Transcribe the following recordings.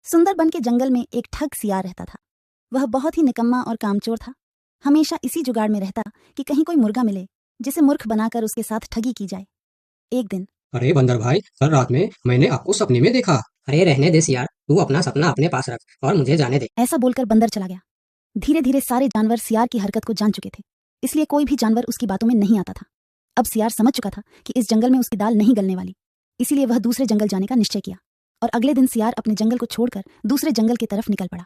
सुंदरबन के जंगल में एक ठग सियार रहता था। वह बहुत ही निकम्मा और कामचोर था। हमेशा इसी जुगाड़ में रहता कि कहीं कोई मुर्गा मिले जिसे मूर्ख बनाकर उसके साथ ठगी की जाए। एक दिन अरे बंदर भाई, कल रात में मैंने आपको सपने में देखा। अरे रहने दे सियार, तू अपना सपना अपने पास रख और मुझे जाने दे। ऐसा बोलकर बंदर चला गया। धीरे धीरे सारे जानवर सियार की हरकत को जान चुके थे, इसलिए कोई भी जानवर उसकी बातों में नहीं आता था। अब सियार समझ चुका था कि इस जंगल में उसकी दाल नहीं गलने वाली, इसीलिए वह दूसरे जंगल जाने का निश्चय किया। और अगले दिन सियार अपने जंगल को छोड़कर दूसरे जंगल की तरफ निकल पड़ा।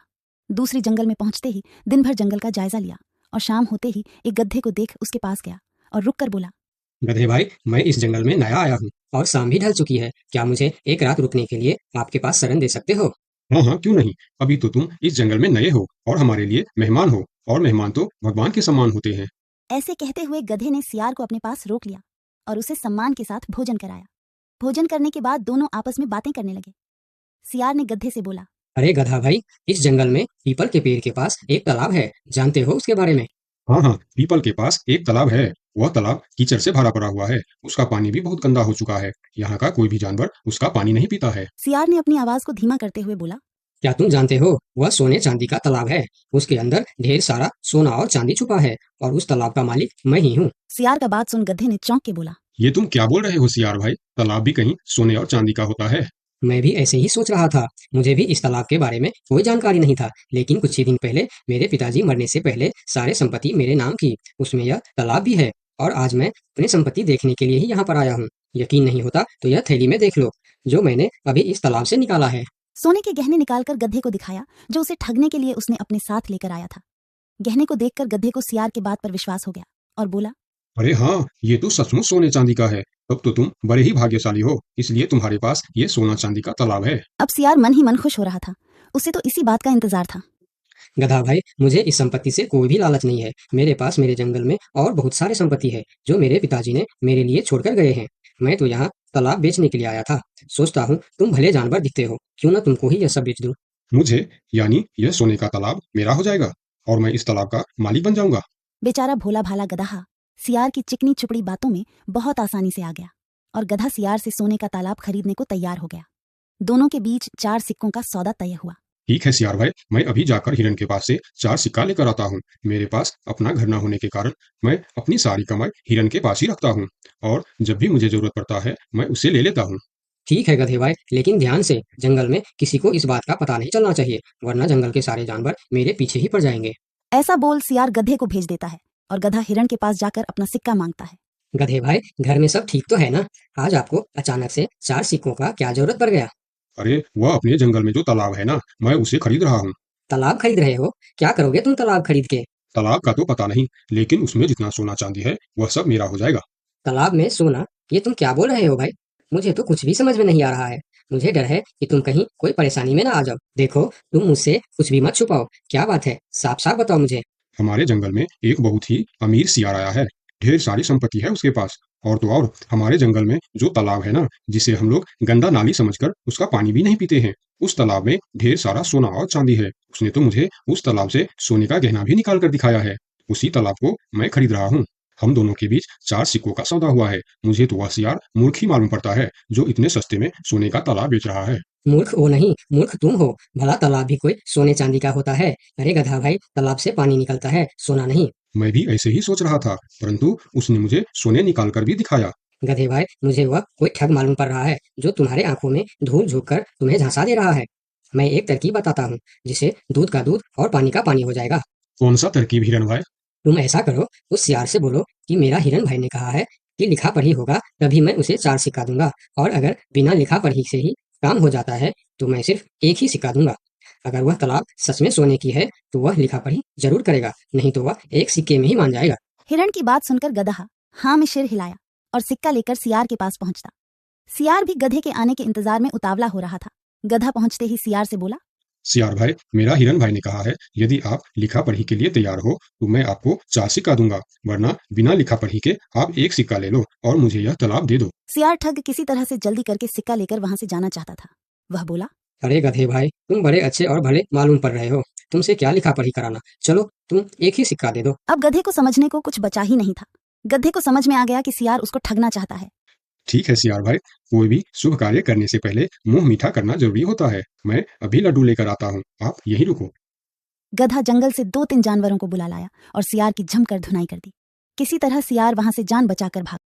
दूसरी जंगल में पहुंचते ही दिन भर जंगल का जायजा लिया और शाम होते ही एक गधे को देख उसके पास गया और रुक कर बोला, गधे भाई, मैं इस जंगल में नया आया हूँ और शाम भी ढल चुकी है। क्या मुझे एक रात रुकने के लिए आपके पास शरण दे सकते हो? हाँ हाँ, क्यों नहीं। अभी तो तुम इस जंगल में नए हो और हमारे लिए मेहमान हो, और मेहमान तो भगवान के समान होते हैं। ऐसे कहते हुए गधे ने सियार को अपने पास रोक लिया और उसे सम्मान के साथ भोजन कराया। भोजन करने के बाद दोनों आपस में बातें करने लगे। सियार ने गधे से बोला, अरे गधा भाई, इस जंगल में पीपल के पेड़ के पास एक तालाब है, जानते हो उसके बारे में? हाँ हाँ, पीपल के पास एक तालाब है। वह तालाब कीचड़ से भरा पड़ा हुआ है। उसका पानी भी बहुत गंदा हो चुका है। यहाँ का कोई भी जानवर उसका पानी नहीं पीता है। सियार ने अपनी आवाज को धीमा करते हुए बोला, क्या तुम जानते हो वह सोने चांदी का तालाब है। उसके अंदर ढेर सारा सोना और चांदी छुपा है और उस तालाब का मालिक मैं ही हूँ। सियार का बात सुन गधे ने चौंक के बोला, ये तुम क्या बोल रहे हो सियार भाई? तालाब भी कहीं सोने और चांदी का होता है? मैं भी ऐसे ही सोच रहा था। मुझे भी इस तालाब के बारे में कोई जानकारी नहीं था, लेकिन कुछ ही दिन पहले मेरे पिताजी मरने से पहले सारे संपत्ति मेरे नाम की, उसमें यह तालाब भी है। और आज मैं अपनी संपत्ति देखने के लिए ही यहाँ पर आया हूँ। यकीन नहीं होता तो यह थैली में देख लो, जो मैंने अभी इस तालाब से निकाला है। सोने के गहने निकालकर गधे को दिखाया, जो उसे ठगने के लिए उसने अपने साथ लेकर आया था। गहने को देखकर गधे को सियार के बात पर विश्वास हो गया और बोला, अरे हाँ, ये तो सचमुच सोने चांदी का है। तब तो तुम बड़े ही भाग्यशाली हो, इसलिए तुम्हारे पास ये सोना चांदी का तालाब है। अब सियार मन ही मन खुश हो रहा था। उसे तो इसी बात का इंतजार था। गधा भाई, मुझे इस संपत्ति से कोई भी लालच नहीं है। मेरे पास मेरे जंगल में और बहुत सारे संपत्ति है जो मेरे पिताजी ने मेरे लिए छोड़कर गए हैं। मैं तो यहाँ तालाब बेचने के लिए आया था। सोचता हूँ तुम भले जानवर दिखते हो, क्यों ना तुमको ही यह सब बेच दूं। मुझे, यानी यह सोने का तालाब मेरा हो जाएगा और मैं इस तालाब का मालिक बन जाऊंगा। बेचारा भोला भाला गधा सियार की चिकनी चुपड़ी बातों में बहुत आसानी से आ गया और गधा सियार से सोने का तालाब खरीदने को तैयार हो गया। दोनों के बीच 4 सिक्कों का सौदा तय हुआ। ठीक है सियार भाई, मैं अभी जाकर हिरन के पास से 4 सिक्का लेकर आता हूँ। मेरे पास अपना घर न होने के कारण मैं अपनी सारी कमाई हिरन के पास ही रखता हूँ, और जब भी मुझे जरूरत पड़ता है मैं उसे ले लेता हूँ। ठीक है गधे भाई, लेकिन ध्यान से, जंगल में किसी को इस बात का पता नहीं चलना चाहिए, वरना जंगल के सारे जानवर मेरे पीछे ही पड़ जाएंगे। ऐसा बोल सियार गधे को भेज देता है और गधा हिरण के पास जाकर अपना सिक्का मांगता है। गधे भाई, घर में सब ठीक तो है ना? आज आपको अचानक से 4 सिक्कों का क्या जरूरत पड़ गया? अरे वह अपने जंगल में जो तालाब है ना, मैं उसे खरीद रहा हूँ। तालाब खरीद रहे हो? क्या करोगे तुम तालाब खरीद के? तालाब का तो पता नहीं, लेकिन उसमें जितना सोना चांदी है वह सब मेरा हो जाएगा। तालाब में सोना? ये तुम क्या बोल रहे हो भाई? मुझे तो कुछ भी समझ में नहीं आ रहा है। मुझे डर है कि तुम कहीं कोई परेशानी में ना आ जाओ। देखो, तुम मुझसे कुछ भी मत छुपाओ। क्या बात है, साफ साफ बताओ मुझे। हमारे जंगल में एक बहुत ही अमीर सियार आया है। ढेर सारी संपत्ति है उसके पास। और तो और, हमारे जंगल में जो तालाब है ना, जिसे हम लोग गंदा नाली समझकर उसका पानी भी नहीं पीते हैं, उस तालाब में ढेर सारा सोना और चांदी है। उसने तो मुझे उस तालाब से सोने का गहना भी निकाल कर दिखाया है। उसी तालाब को मैं खरीद रहा हूँ। हम दोनों के बीच 4 सिक्कों का सौदा हुआ है। मुझे तो वह सियार मूर्ख ही मालूम पड़ता है, जो इतने सस्ते में सोने का तालाब बेच रहा है। मूर्ख वो नहीं, मूर्ख तुम हो। भला तालाब भी कोई सोने चांदी का होता है? अरे गधा भाई, तालाब से पानी निकलता है, सोना नहीं। मैं भी ऐसे ही सोच रहा था, परंतु उसने मुझे सोने निकाल कर भी दिखाया। गधे भाई, मुझे वह कोई ठग मालूम पड़ रहा है, जो तुम्हारे आंखों में धूल झोंक कर तुम्हें झांसा दे रहा है। मैं एक तरकीब बताता हूँ, जिससे दूध का दूध और पानी का पानी हो जाएगा। कौन सा तरकीब हिरन भाई? तुम ऐसा करो, उस सियार से बोलो कि मेरा हिरन भाई ने कहा है कि लिखा पढ़ी होगा तभी मैं उसे 4 सिक्का दूंगा, और अगर बिना लिखा पढ़ी से ही काम हो जाता है तो मैं सिर्फ एक ही सिक्का दूंगा। अगर वह तालाब सच में सोने की है तो वह लिखा पढ़ी जरूर करेगा, नहीं तो वह एक सिक्के में ही मान जाएगा। हिरण की बात सुनकर गधा हाँ में सिर हिलाया और सिक्का लेकर सियार के पास पहुंचता। सियार भी गधे के आने के इंतजार में उतावला हो रहा था। गधा पहुंचते ही सियार से बोला, सियार भाई, मेरा हिरन भाई ने कहा है यदि आप लिखा पढ़ी के लिए तैयार हो तो मैं आपको 4 सिक्का दूंगा, वरना बिना लिखा पढ़ी के आप एक सिक्का ले लो और मुझे यह तालाब दे दो। सियार ठग किसी तरह से जल्दी करके सिक्का लेकर वहां से जाना चाहता था। वह बोला, अरे गधे भाई, तुम बड़े अच्छे और भले मालूम पड़ रहे हो, तुमसे क्या लिखा पढ़ी कराना। चलो तुम एक ही सिक्का दे दो। अब गधे को समझने को कुछ बचा ही नहीं था। गधे को समझ में आ गया कि सियार उसको ठगना चाहता है। ठीक है सियार भाई, कोई भी शुभ कार्य करने से पहले मुंह मीठा करना जरूरी होता है। मैं अभी लड्डू लेकर आता हूँ, आप यहीं रुको। गधा जंगल से 2-3 जानवरों को बुला लाया और सियार की जमकर धुनाई कर दी। किसी तरह सियार वहां से जान बचाकर भाग